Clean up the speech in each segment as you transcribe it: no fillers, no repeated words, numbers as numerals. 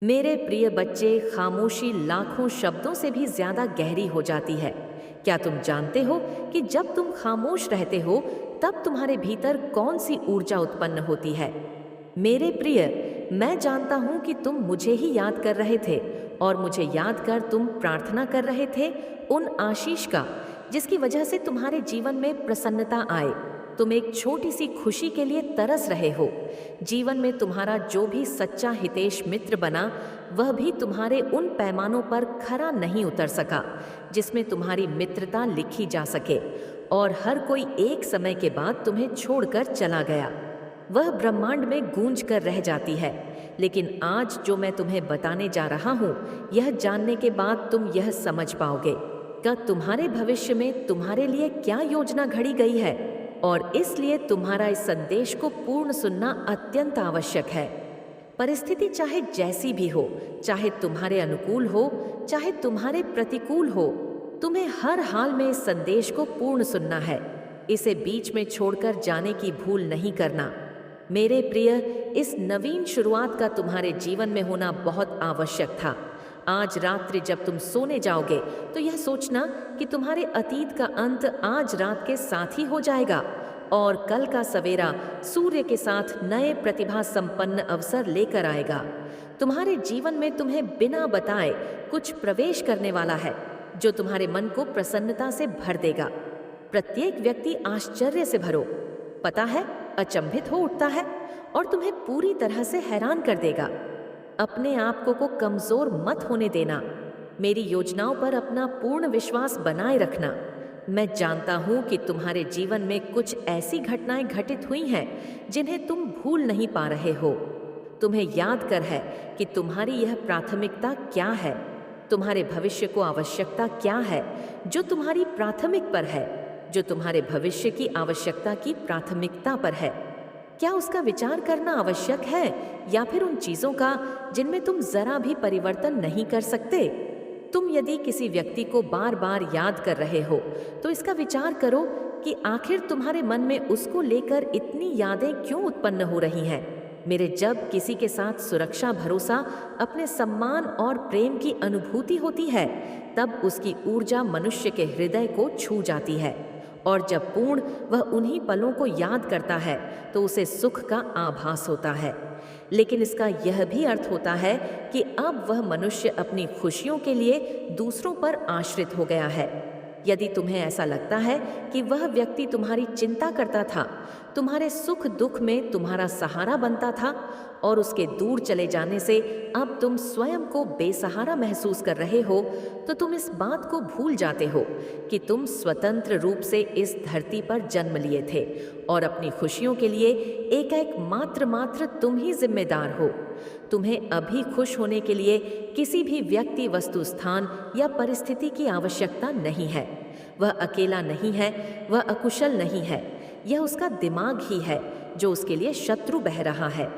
मेरे प्रिय बच्चे, खामोशी लाखों शब्दों से भी ज्यादा गहरी हो जाती है। क्या तुम जानते हो कि जब तुम खामोश रहते हो तब तुम्हारे भीतर कौन सी ऊर्जा उत्पन्न होती है? मेरे प्रिय, मैं जानता हूं कि तुम मुझे ही याद कर रहे थे और मुझे याद कर तुम प्रार्थना कर रहे थे उन आशीष का जिसकी वजह से तुम्हारे जीवन में प्रसन्नता आए। तुम एक छोटी सी खुशी के लिए तरस रहे हो। जीवन में तुम्हारा जो भी सच्चा हितेश मित्र बना, वह भी तुम्हारे उन पैमानों पर खरा नहीं उतर सका जिसमें तुम्हारी मित्रता लिखी जा सके, और हर कोई एक समय के बाद तुम्हें छोड़कर चला गया। वह ब्रह्मांड में गूंज कर रह जाती है। लेकिन आज जो मैं तुम्हें बताने जा रहा हूं, यह जानने के बाद तुम यह समझ पाओगे कि तुम्हारे भविष्य में तुम्हारे लिए क्या योजना घड़ी गई है, और इसलिए तुम्हारा इस संदेश को पूर्ण सुनना अत्यंत आवश्यक है। परिस्थिति चाहे जैसी भी हो, चाहे तुम्हारे अनुकूल हो, चाहे तुम्हारे प्रतिकूल हो, तुम्हें हर हाल में इस संदेश को पूर्ण सुनना है। इसे बीच में छोड़कर जाने की भूल नहीं करना। मेरे प्रिय, इस नवीन शुरुआत का तुम्हारे जीवन में होना बहुत आवश्यक था। आज रात्रि जब तुम सोने जाओगे तो यह सोचना कि तुम्हारे अतीत का अंत आज रात के साथ ही हो जाएगा और कल का सवेरा सूर्य के साथ नए प्रतिभा संपन्न अवसर लेकर आएगा। तुम्हारे जीवन में तुम्हें बिना बताए कुछ प्रवेश करने वाला है जो तुम्हारे मन को प्रसन्नता से भर देगा। प्रत्येक व्यक्ति आश्चर्य से भरो, पता है, अचंभित हो उठता है और तुम्हें पूरी तरह से हैरान कर देगा। अपने आप को कमजोर मत होने देना। मेरी योजनाओं पर अपना पूर्ण विश्वास बनाए रखना। मैं जानता हूं कि तुम्हारे जीवन में कुछ ऐसी घटनाएं घटित हुई हैं जिन्हें तुम भूल नहीं पा रहे हो। तुम्हें याद कर है कि तुम्हारी यह प्राथमिकता क्या है, तुम्हारे भविष्य को आवश्यकता क्या है जो तुम्हारी प्राथमिक पर है, जो तुम्हारे भविष्य की आवश्यकता की प्राथमिकता पर है। क्या उसका विचार करना आवश्यक है या फिर उन चीजों का जिनमें तुम जरा भी परिवर्तन नहीं कर सकते? तुम यदि किसी व्यक्ति को बार बार याद कर रहे हो तो इसका विचार करो कि आखिर तुम्हारे मन में उसको लेकर इतनी यादें क्यों उत्पन्न हो रही हैं। मेरे, जब किसी के साथ सुरक्षा, भरोसा, अपने सम्मान और प्रेम की अनुभूति होती है, तब उसकी ऊर्जा मनुष्य के हृदय को छू जाती है, और जब पूर्ण वह उन्हीं पलों को याद करता है तो उसे सुख का आभास होता है। लेकिन इसका यह भी अर्थ होता है कि अब वह मनुष्य अपनी खुशियों के लिए दूसरों पर आश्रित हो गया है। यदि तुम्हें ऐसा लगता है कि वह व्यक्ति तुम्हारी चिंता करता था, तुम्हारे सुख दुख में तुम्हारा सहारा बनता था, और उसके दूर चले जाने से अब तुम स्वयं को बेसहारा महसूस कर रहे हो, तो तुम इस बात को भूल जाते हो कि तुम स्वतंत्र रूप से इस धरती पर जन्म लिए थे और अपनी खुशियों के लिए एक मात्र तुम ही जिम्मेदार हो। तुम्हें अभी खुश होने के लिए किसी भी व्यक्ति, वस्तु, स्थान या परिस्थिति की आवश्यकता नहीं है। वह अकेला नहीं है, वह अकुशल नहीं है। यह उसका दिमाग ही है जो उसके लिए शत्रु बह रहा है।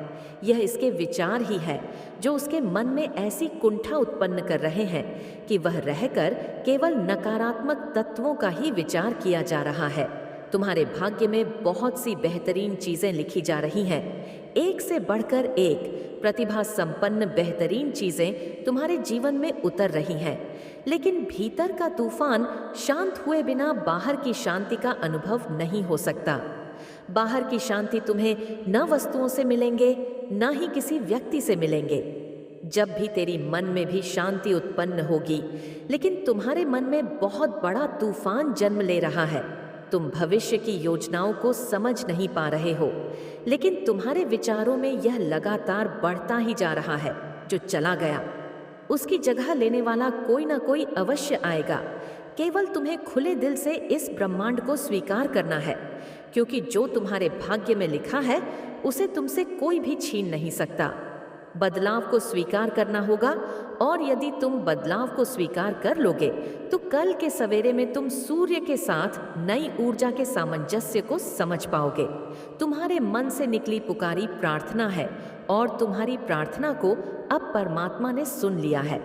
यह इसके विचार ही है जो उसके मन में ऐसी कुंठा उत्पन्न कर रहे हैं कि वह रहकर केवल नकारात्मक तत्वों का ही विचार किया जा रहा है। तुम्हारे भाग्य में बहुत सी बेहतरीन चीजें लिखी जा रही हैं। एक से बढ़कर एक प्रतिभा संपन्न बेहतरीन चीजें तुम्हारे जीवन में उतर रही हैं। लेकिन भीतर का तूफान शांत हुए बिना बाहर की शांति का अनुभव नहीं हो सकता। बाहर की शांति तुम्हें न वस्तुओं से मिलेंगे, न ही किसी व्यक्ति से मिलेंगे। जब भी तेरी मन में भी शांति उत्पन्न होगी, लेकिन तुम्हारे मन में बहुत बड़ा तूफान जन्म ले रहा है। तुम भविष्य की योजनाओं को समझ नहीं पा रहे हो, लेकिन तुम्हारे विचारों में यह लगातार बढ़ता ही जा रहा है। जो चला गया उसकी जगह लेने वाला कोई ना कोई अवश्य आएगा। केवल तुम्हें खुले दिल से इस ब्रह्मांड को स्वीकार करना है, क्योंकि जो तुम्हारे भाग्य में लिखा है उसे तुमसे कोई भी छीन नहीं सकता। बदलाव को स्वीकार करना होगा, और यदि तुम बदलाव को स्वीकार कर लोगे तो कल के सवेरे में तुम सूर्य के साथ नई ऊर्जा के सामंजस्य को समझ पाओगे। तुम्हारे मन से निकली पुकारी प्रार्थना है, और तुम्हारी प्रार्थना को अब परमात्मा ने सुन लिया है।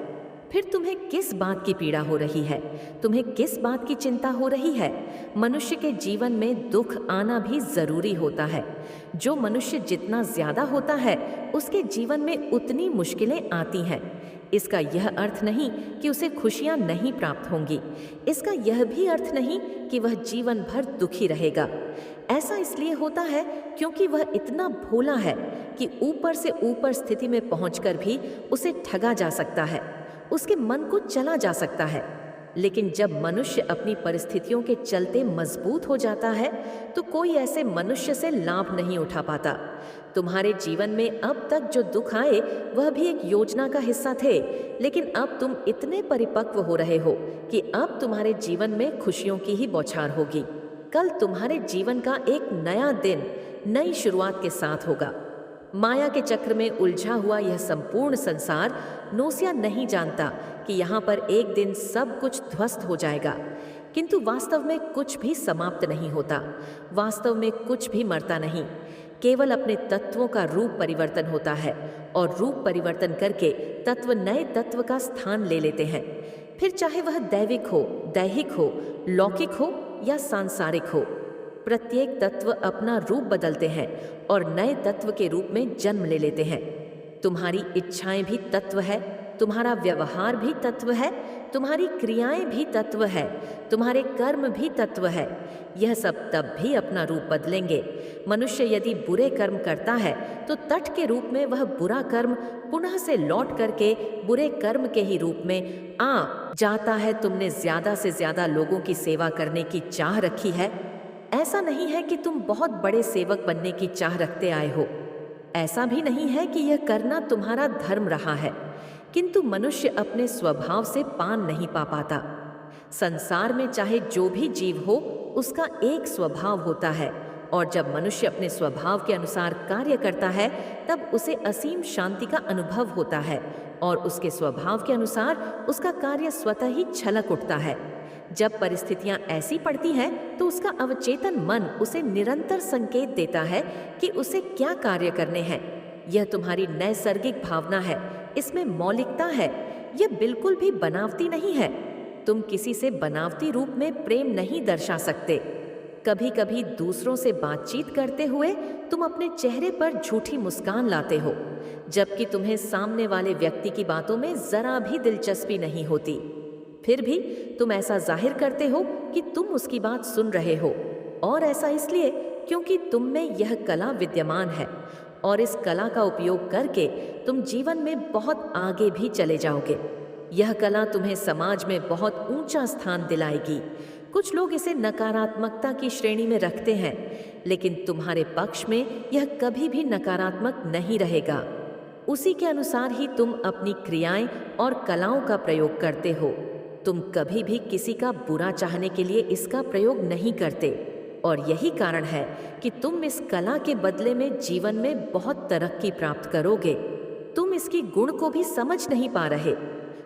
फिर तुम्हें किस बात की पीड़ा हो रही है? तुम्हें किस बात की चिंता हो रही है? मनुष्य के जीवन में दुख आना भी जरूरी होता है। जो मनुष्य जितना ज्यादा होता है, उसके जीवन में उतनी मुश्किलें आती हैं। इसका यह अर्थ नहीं कि उसे खुशियां नहीं प्राप्त होंगी। इसका यह भी अर्थ नहीं कि वह जीवन भर दुखी रहेगा। ऐसा इसलिए होता है क्योंकि वह इतना भोला है कि ऊपर से ऊपर स्थिति में पहुंचकर भी उसे ठगा जा सकता है, उसके मन को चला जा सकता है। लेकिन जब मनुष्य अपनी परिस्थितियों के चलते मजबूत हो जाता है, तो कोई ऐसे मनुष्य से लाभ नहीं उठा पाता। तुम्हारे जीवन में अब तक जो दुख आए वह भी एक योजना का हिस्सा थे, लेकिन अब तुम इतने परिपक्व हो रहे हो कि अब तुम्हारे जीवन में खुशियों की ही बौछार होगी। कल तुम्हारे जीवन का एक नया दिन नई शुरुआत के साथ होगा। माया के चक्र में उलझा हुआ यह संपूर्ण संसार नोसिया नहीं जानता कि यहाँ पर एक दिन सब कुछ ध्वस्त हो जाएगा, किंतु वास्तव में कुछ भी समाप्त नहीं होता। वास्तव में कुछ भी मरता नहीं, केवल अपने तत्वों का रूप परिवर्तन होता है और रूप परिवर्तन करके तत्व नए तत्व का स्थान ले लेते हैं। फिर चाहे वह दैविक हो, दैहिक हो, लौकिक हो या सांसारिक हो, प्रत्येक तत्व अपना रूप बदलते हैं और नए तत्व के रूप में जन्म ले लेते हैं। तुम्हारी इच्छाएं भी तत्व है, तुम्हारा व्यवहार भी तत्व है, तुम्हारी क्रियाएं भी तत्व है, तुम्हारे कर्म भी तत्व है। यह सब तब भी अपना रूप बदलेंगे। मनुष्य यदि बुरे कर्म करता है तो तट के रूप में वह बुरा कर्म पुनः से लौट करके बुरे कर्म के ही रूप में आ जाता है। तुमने ज्यादा से ज्यादा लोगों की सेवा करने की चाह रखी है। ऐसा नहीं है कि तुम बहुत बड़े सेवक बनने की चाह रखते आए हो। ऐसा भी नहीं है कि यह करना तुम्हारा धर्म रहा है, किंतु मनुष्य अपने स्वभाव से पान नहीं पा पाता। संसार में चाहे जो भी जीव हो, उसका एक स्वभाव होता है, और जब मनुष्य अपने स्वभाव के अनुसार कार्य करता है तब उसे असीम शांति का अनुभव होता है और उसके स्वभाव के अनुसार उसका कार्य स्वतः ही छलक उठता है। जब परिस्थितियां ऐसी पड़ती हैं तो उसका अवचेतन मन उसे निरंतर संकेत देता है कि उसे क्या कार्य करने हैं। यह तुम्हारी नैसर्गिक भावना है, इसमें मौलिकता है, यह बिल्कुल भी बनावटी नहीं है। तुम किसी से बनावटी रूप में प्रेम नहीं दर्शा सकते। कभी कभी दूसरों से बातचीत करते हुए तुम अपने चेहरे पर झूठी मुस्कान लाते हो, जबकि तुम्हें सामने वाले व्यक्ति की बातों में जरा भी दिलचस्पी नहीं होती। फिर भी तुम ऐसा जाहिर करते हो कि तुम उसकी बात सुन रहे हो, और ऐसा इसलिए क्योंकि तुम में यह कला विद्यमान है, और इस कला का उपयोग करके तुम जीवन में बहुत आगे भी चले जाओगे। यह कला तुम्हें समाज में बहुत ऊंचा स्थान दिलाएगी। कुछ लोग इसे नकारात्मकता की श्रेणी में रखते हैं, लेकिन तुम्हारे पक्ष में यह कभी भी नकारात्मक नहीं रहेगा। उसी के अनुसार ही तुम अपनी क्रियाएं और कलाओं का प्रयोग करते हो। तुम कभी भी किसी का बुरा चाहने के लिए इसका प्रयोग नहीं करते, और यही कारण है कि तुम इस कला के बदले में जीवन में बहुत तरक्की प्राप्त करोगे। तुम इसकी गुण को भी समझ नहीं पा रहे।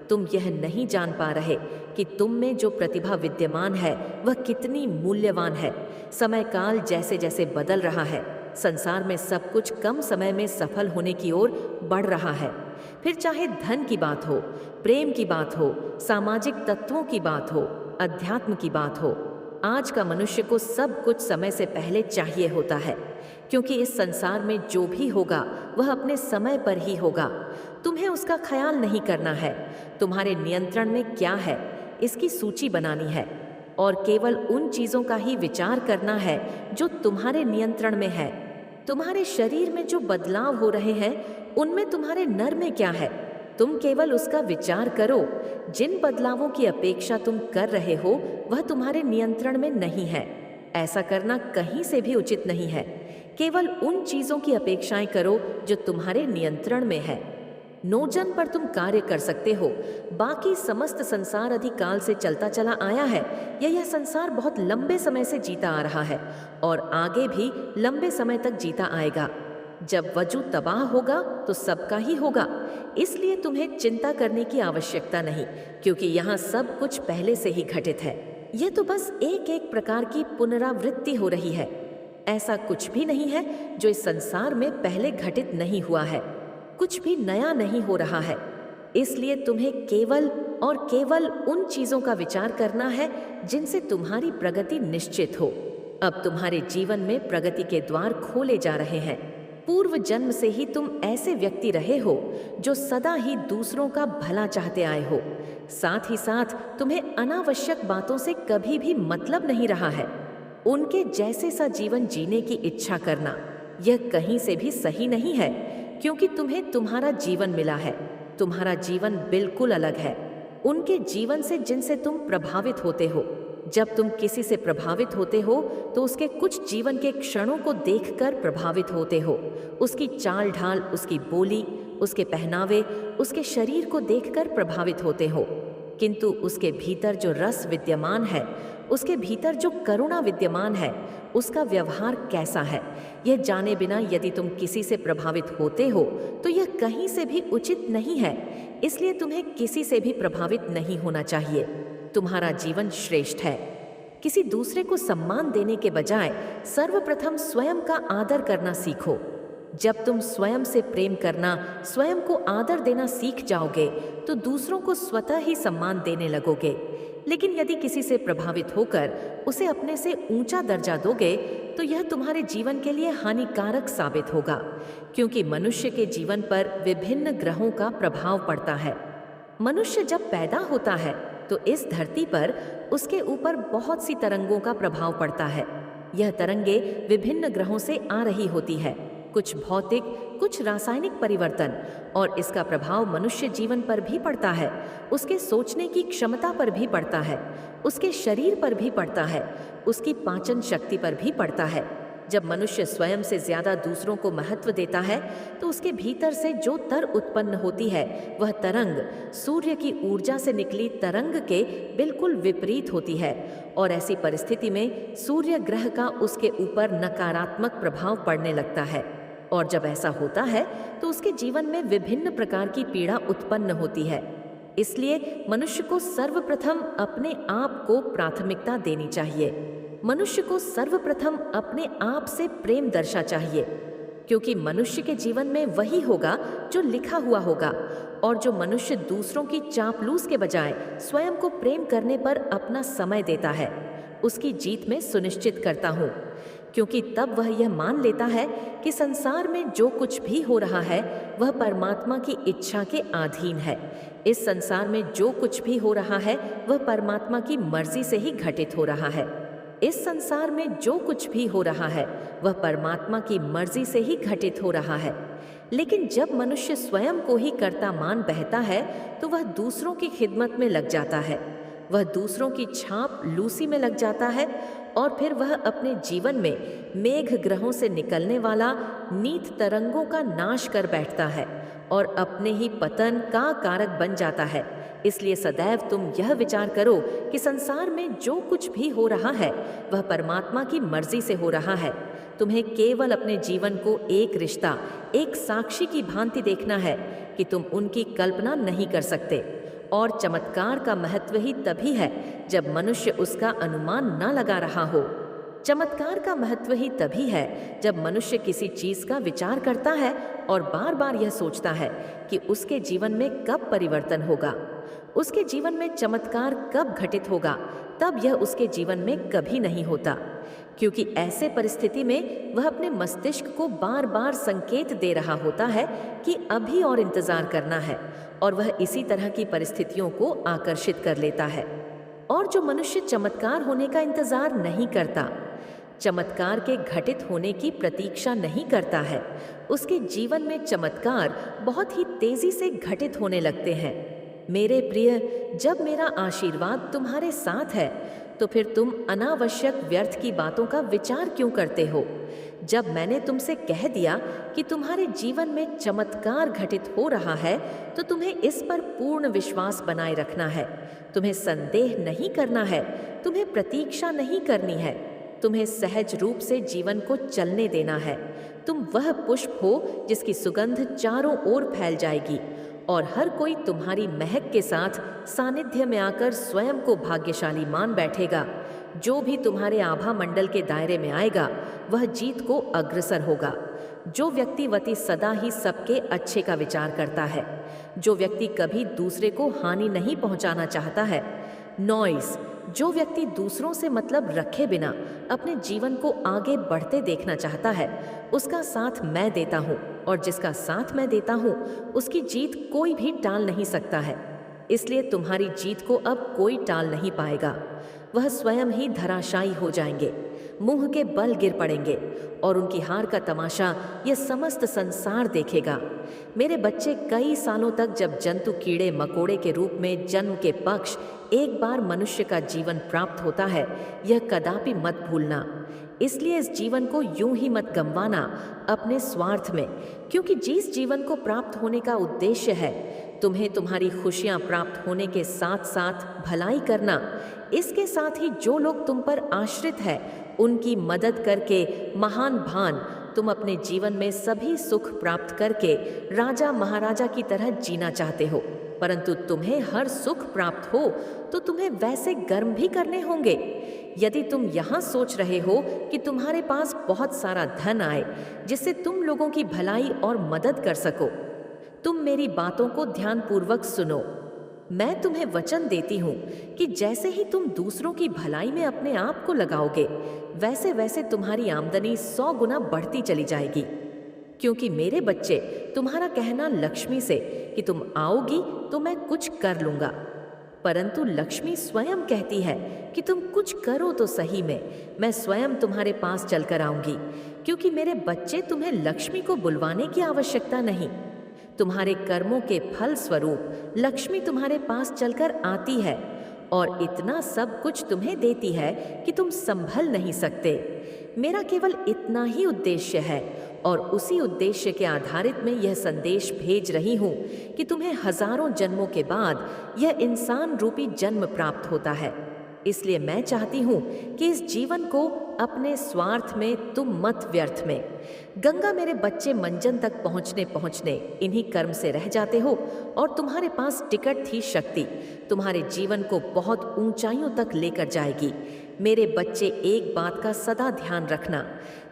तुम यह नहीं जान पा रहे कि तुम में जो प्रतिभा विद्यमान है वह कितनी मूल्यवान है। समय काल जैसे जैसे बदल रहा है, संसार में सब कुछ कम समय में सफल होने की ओर बढ़ रहा है। फिर चाहे धन की बात हो, प्रेम की बात हो, सामाजिक तत्वों की बात हो, अध्यात्म की बात हो, आज का मनुष्य को सब कुछ समय से पहले चाहिए होता है, क्योंकि इस संसार में जो भी होगा वह अपने समय पर ही होगा। तुम्हें उसका ख्याल नहीं करना है। तुम्हारे नियंत्रण में क्या है इसकी सूची बनानी है, और केवल उन चीजों का ही विचार करना है जो तुम्हारे नियंत्रण में है। तुम्हारे शरीर में जो बदलाव हो रहे हैं उनमें तुम्हारे नर में क्या है, तुम केवल उसका विचार करो। जिन बदलावों की अपेक्षा तुम कर रहे हो वह तुम्हारे नियंत्रण में नहीं है। ऐसा करना कहीं से भी उचित नहीं है। केवल उन चीजों की अपेक्षाएं करो जो तुम्हारे नियंत्रण में है। नौजन पर तुम कार्य कर सकते हो। बाकी समस्त संसार अधिकाल से चलता चला आया है, यह संसार बहुत लंबे समय से जीता आ रहा है और आगे भी लंबे समय तक जीता आएगा। जब वजूद तबाह होगा तो सबका ही होगा, इसलिए तुम्हें चिंता करने की आवश्यकता नहीं, क्योंकि यहाँ सब कुछ पहले से ही घटित है। यह तो बस एक एक प्रकार की पुनरावृत्ति हो रही है। ऐसा कुछ भी नहीं है जो इस संसार में पहले घटित नहीं हुआ है। कुछ भी नया नहीं हो रहा है। इसलिए तुम्हें केवल और केवल उन चीजों का विचार करना है जिनसे तुम्हारी प्रगति निश्चित हो। अब तुम्हारे जीवन में प्रगति के द्वार खोले जा रहे हैं। पूर्व जन्म से ही तुम ऐसे व्यक्ति रहे हो जो सदा ही दूसरों का भला चाहते आए हो। साथ ही साथ तुम्हें अनावश्यक बातों से कभी भी मतलब नहीं रहा है। उनके जैसे सा जीवन जीने की इच्छा करना यह कहीं से भी सही नहीं है, क्योंकि तुम्हें तुम्हारा जीवन मिला है। तुम्हारा जीवन बिल्कुल अलग है उनके जीवन से जिनसे तुम प्रभावित होते हो। जब तुम किसी से प्रभावित होते हो तो उसके कुछ जीवन के क्षणों को देखकर प्रभावित होते हो। उसकी चाल ढाल, उसकी बोली, उसके पहनावे, उसके शरीर को देखकर प्रभावित होते हो। किंतु उसके भीतर जो रस विद्यमान है, उसके भीतर जो करुणा विद्यमान है, उसका व्यवहार कैसा है, यह जाने बिना यदि तुम किसी से प्रभावित होते हो तो यह कहीं से भी उचित नहीं है। इसलिए तुम्हें किसी से भी प्रभावित नहीं होना चाहिए। तुम्हारा जीवन श्रेष्ठ है। किसी दूसरे को सम्मान देने के बजाय सर्वप्रथम स्वयं का आदर करना सीखो। जब तुम स्वयं से प्रेम करना, स्वयं को आदर देना सीख जाओगे तो दूसरों को स्वतः ही सम्मान देने लगोगे। लेकिन यदि किसी से प्रभावित होकर उसे अपने से ऊंचा दर्जा दोगे तो यह तुम्हारे जीवन के लिए हानिकारक साबित होगा, क्योंकि मनुष्य के जीवन पर विभिन्न ग्रहों का प्रभाव पड़ता है। मनुष्य जब पैदा होता है तो इस धरती पर उसके ऊपर बहुत सी तरंगों का प्रभाव पड़ता है। यह तरंगे विभिन्न ग्रहों से आ रही होती है, कुछ भौतिक, कुछ रासायनिक परिवर्तन, और इसका प्रभाव मनुष्य जीवन पर भी पड़ता है। उसके सोचने की क्षमता पर भी पड़ता है, उसके शरीर पर भी पड़ता है, उसकी पाचन शक्ति पर भी पड़ता है। जब मनुष्य स्वयं से ज्यादा दूसरों को महत्व देता है तो उसके भीतर से जो तर उत्पन्न होती है वह तरंग सूर्य की ऊर्जा से निकली तरंग के बिल्कुल विपरीत होती है, और ऐसी परिस्थिति में सूर्य ग्रह का उसके ऊपर नकारात्मक प्रभाव पड़ने लगता है। और जब ऐसा होता है तो उसके जीवन में विभिन्न प्रकार की पीड़ा उत्पन्न होती है। इसलिए मनुष्य को सर्वप्रथम अपने आप को प्राथमिकता देनी चाहिए। मनुष्य को सर्वप्रथम अपने आप से प्रेम दर्शा चाहिए, क्योंकि मनुष्य के जीवन में वही होगा जो लिखा हुआ होगा। और जो मनुष्य दूसरों की चापलूस के बजाय स्वयं को प्रेम करने पर अपना समय देता है, उसकी जीत में सुनिश्चित करता हूँ, क्योंकि तब वह यह मान लेता है कि संसार में जो कुछ भी हो रहा है वह परमात्मा की इच्छा के अधीन है। इस संसार में जो कुछ भी हो रहा है वह परमात्मा की मर्जी से ही घटित हो रहा है। इस संसार में जो कुछ भी हो रहा है वह परमात्मा की मर्जी से ही घटित हो रहा है। लेकिन जब मनुष्य स्वयं को ही कर्ता मान बहता है तो वह दूसरों की खिदमत में लग जाता है, वह दूसरों की छाप लूसी में लग जाता है, और फिर वह अपने जीवन में मेघ ग्रहों से निकलने वाला नीत तरंगों का नाश कर बैठता है और अपने ही पतन का कारक बन जाता है। इसलिए सदैव तुम यह विचार करो कि संसार में जो कुछ भी हो रहा है वह परमात्मा की मर्जी से हो रहा है। तुम्हें केवल अपने जीवन को एक रिश्ता, एक साक्षी की भांति देखना है कि तुम उनकी कल्पना नहीं कर सकते। और चमत्कार का महत्व ही तभी है जब मनुष्य उसका अनुमान न लगा रहा हो। चमत्कार का महत्व ही तभी है जब मनुष्य किसी चीज का विचार करता है और बार बार यह सोचता है कि उसके जीवन में कब परिवर्तन होगा, उसके जीवन में चमत्कार कब घटित होगा। तब यह उसके जीवन में कभी नहीं होता, क्योंकि ऐसे परिस्थिति में वह अपने मस्तिष्क को बार बार संकेत दे रहा होता है कि अभी और इंतजार करना है, और वह इसी तरह की परिस्थितियों को आकर्षित कर लेता है। और जो मनुष्य चमत्कार होने का इंतजार नहीं करता, चमत्कार के घटित होने की प्रतीक्षा नहीं करता है, उसके जीवन में चमत्कार बहुत ही तेजी से घटित होने लगते हैं। मेरे प्रिय, जब मेरा आशीर्वाद तुम्हारे साथ है तो फिर तुम अनावश्यक व्यर्थ की बातों का विचार क्यों करते हो? जब मैंने तुमसे कह दिया कि तुम्हारे जीवन में चमत्कार घटित हो रहा है तो तुम्हें इस पर पूर्ण विश्वास बनाए रखना है। तुम्हें संदेह नहीं करना है, तुम्हें प्रतीक्षा नहीं करनी है, तुम्हें सहज रूप से जीवन को चलने देना है। तुम वह पुष्प हो जिसकी सुगंध चारों ओर फैल जाएगी और हर कोई तुम्हारी महक के साथ सानिध्य में आकर स्वयं को भाग्यशाली मान बैठेगा। जो भी तुम्हारे आभा मंडल के दायरे में आएगा वह जीत को अग्रसर होगा। जो व्यक्तिवती सदा ही सबके अच्छे का विचार करता है, जो व्यक्ति कभी दूसरे को हानि नहीं पहुंचाना चाहता है। नॉइस, जो व्यक्ति दूसरों से मतलब रखे बिना अपने जीवन को आगे बढ़ते देखना चाहता है, उसका साथ मैं देता हूँ, और जिसका साथ मैं देता हूँ उसकी जीत कोई भी टाल नहीं सकता है। इसलिए तुम्हारी जीत को अब कोई टाल नहीं पाएगा। वह स्वयं ही धराशायी हो जाएंगे, मुंह के बल गिर पड़ेंगे, और उनकी हार का तमाशा यह समस्त संसार देखेगा। मेरे बच्चे, कई सालों तक जब जंतु कीड़े मकोड़े के रूप में जन्म के पक्ष एक बार मनुष्य का जीवन प्राप्त होता है, यह कदापि मत भूलना। इसलिए इस जीवन को यूं ही मत गंवाना अपने स्वार्थ में, क्योंकि जिस जीवन को प्राप्त होने का उद्देश्य है तुम्हें तुम्हारी खुशियां प्राप्त होने के साथ साथ भलाई करना, इसके साथ ही जो लोग तुम पर आश्रित है उनकी मदद करके महान भान तुम अपने जीवन में सभी सुख प्राप्त करके राजा महाराजा की तरह जीना चाहते हो। परंतु तुम्हें हर सुख प्राप्त हो तो तुम्हें वैसे कर्म भी करने होंगे। यदि तुम यहाँ सोच रहे हो कि तुम्हारे पास बहुत सारा धन आए जिससे तुम लोगों की भलाई और मदद कर सको, तुम मेरी बातों को ध्यानपूर्वक सुनो। मैं तुम्हें वचन देती हूँ कि जैसे ही तुम दूसरों की भलाई में अपने आप को लगाओगे, वैसे वैसे तुम्हारी आमदनी 100 गुना बढ़ती चली जाएगी। क्योंकि मेरे बच्चे, तुम्हारा कहना लक्ष्मी से कि तुम आओगी तो मैं कुछ कर लूंगा, परंतु लक्ष्मी स्वयं कहती है कि तुम कुछ करो तो सही में, मैं स्वयं तुम्हारे पास चलकर आऊंगी। क्योंकि मेरे बच्चे, तुम्हें लक्ष्मी को बुलवाने की आवश्यकता नहीं। तुम्हारे कर्मों के फल स्वरूप लक्ष्मी तुम्हारे पास चलकर आती है और इतना सब कुछ तुम्हें देती है कि तुम संभल नहीं सकते। मेरा केवल इतना ही उद्देश्य है, और उसी उद्देश्य के आधारित में यह संदेश भेज रही हूँ कि तुम्हें हजारों जन्मों के बाद यह इंसान रूपी जन्म प्राप्त होता है। इसलिए मैं चाहती हूँ कि इस जीवन को अपने स्वार्थ में तुम मत व्यर्थ में। गंगा, मेरे बच्चे, मंजन तक पहुँचने पहुँचने इन्हीं कर्म से रह जाते हो, और तुम्हारे पास टिकट थी शक्ति तुम्हारे जीवन को बहुत ऊंचाइयों तक लेकर जाएगी। मेरे बच्चे, एक बात का सदा ध्यान रखना,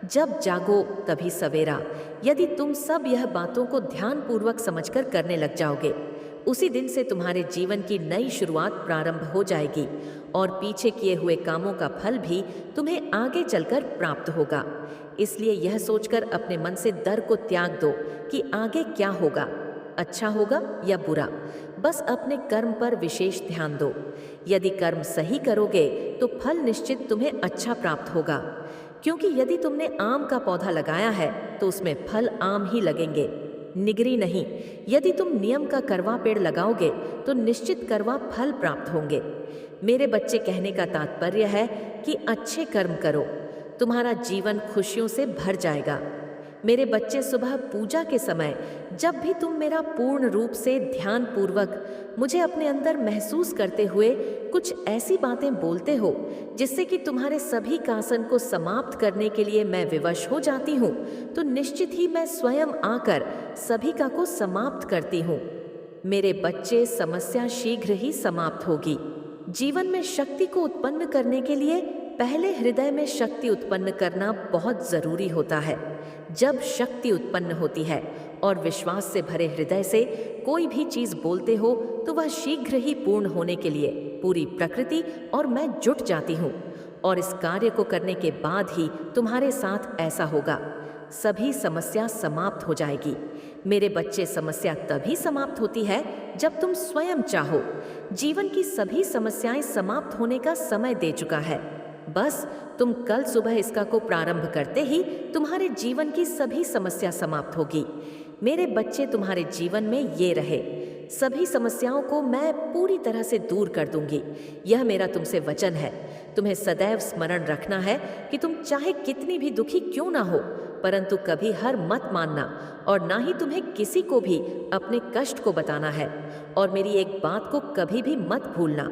जब जागो तभी सवेरा। यदि तुम सब यह बातों को ध्यानपूर्वक समझकर करने लग जाओगे, उसी दिन से तुम्हारे जीवन की नई शुरुआत प्रारंभ हो जाएगी, और पीछे किए हुए कामों का फल भी तुम्हें आगे चलकर प्राप्त होगा। इसलिए यह सोचकर अपने मन से डर को त्याग दो कि आगे क्या होगा, अच्छा होगा या बुरा। बस अपने कर्म पर विशेष ध्यान दो। यदि कर्म सही करोगे तो फल निश्चित तुम्हें अच्छा प्राप्त होगा। क्योंकि यदि तुमने आम का पौधा लगाया है तो उसमें फल आम ही लगेंगे, निगरी नहीं। यदि तुम नियम का करवा पेड़ लगाओगे तो निश्चित करवा फल प्राप्त होंगे। मेरे बच्चे, कहने का तात्पर्य है कि अच्छे कर्म करो, तुम्हारा जीवन खुशियों से भर जाएगा। मेरे बच्चे, सुबह पूजा के समय जब भी तुम मेरा पूर्ण रूप से ध्यान पूर्वक मुझे अपने अंदर महसूस करते हुए कुछ ऐसी बातें बोलते हो जिससे कि तुम्हारे सभी कासन को समाप्त करने के लिए मैं विवश हो जाती हूँ, तो निश्चित ही मैं स्वयं आकर सभी का को समाप्त करती हूँ। मेरे बच्चे, समस्या शीघ्र ही समाप्त होगी। जीवन में शक्ति को उत्पन्न करने के लिए पहले हृदय में शक्ति उत्पन्न करना बहुत जरूरी होता है। जब शक्ति उत्पन्न होती है और विश्वास से भरे हृदय से कोई भी चीज बोलते हो तो वह शीघ्र ही पूर्ण होने के लिए पूरी प्रकृति और मैं जुट जाती हूँ, और इस कार्य को करने के बाद ही तुम्हारे साथ ऐसा होगा। सभी समस्या समाप्त हो जाएगी। मेरे बच्चे, समस्या तभी समाप्त होती है जब तुम स्वयं चाहो। जीवन की सभी समस्याएं समाप्त होने का समय दे चुका है। बस तुम कल सुबह इसका को प्रारंभ करते ही तुम्हारे जीवन की सभी समस्या समाप्त होगी। मेरे बच्चे, तुम्हारे जीवन में ये रहे, सभी समस्याओं को मैं पूरी तरह से दूर कर दूंगी। यह मेरा तुमसे वचन है। तुम्हें सदैव स्मरण रखना है कि तुम चाहे कितनी भी दुखी क्यों ना हो, परंतु कभी हार मत मानना, और ना ही तुम्हें किसी को भी अपने कष्ट को बताना है। और मेरी एक बात को कभी भी मत भूलना,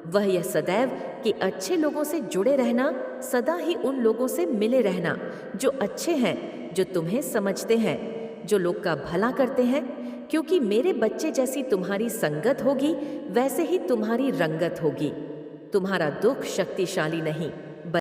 वह यह सदैव कि अच्छे लोगों से जुड़े रहना, सदा ही उन लोगों से मिले रहना जो अच्छे हैं, जो तुम्हें समझते हैं, जो लोग का भला करते हैं। क्योंकि मेरे बच्चे, जैसी तुम्हारी संगत होगी वैसे ही तुम्हारी रंगत होगी। तुम्हारा दुख शक्तिशाली नहीं,